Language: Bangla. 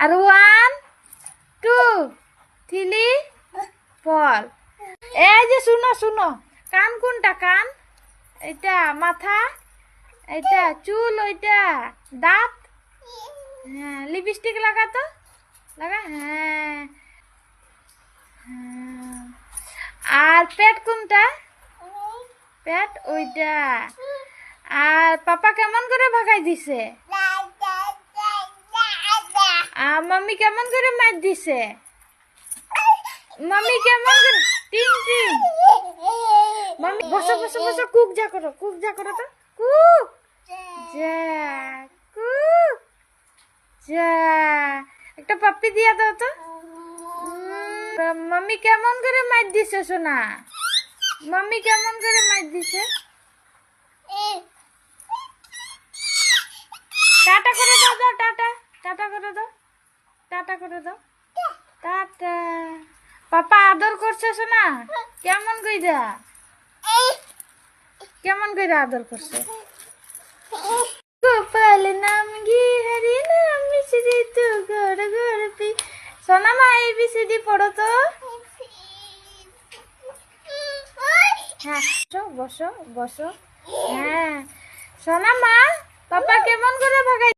আর 1 2 3 4। এই যে শুনো শুনো, কান কোনটা? কান এটা, মাথা এটা, চুল ওইটা, দাঁত, হ্যাঁ লিপস্টিক লাগা তো, লাগা, হ্যাঁ হ্যাঁ। আর পেট কোনটা? পেট ওইটা। আর পাপা কেমন করে ভাগাই দিছে? আর মাম্মি কেমন করে মার দিছে? মাম্মি কেমন করে? টিং টিং। মাম্মি বসো বসো বসো, কুক যা করো, কুক যা করো তো, কুক যা, কুক যা। একটা পাপ্পি দিয়া দাও তো। মাম্মি কেমন করে মার দিছে সোনা? মাম্মি কেমন করে মার দিছে? টাটা করে দাও, দাও টাটা, টাটা করে দাও, টাটা করে দাও, টাটা। পাপা আদর করছে সোনা? কেমন কইরা, কেমন কইরা আদর করছে? গোপাল নাম ঘি হরি নাম মিশ্রি তু ঘর ঘর পি। সোনা মা ABCD পড়ো তো। হ্যাঁ বসো বসো বসো। হ্যাঁ সোনা মা, পাপা কেমন করে ভাগাই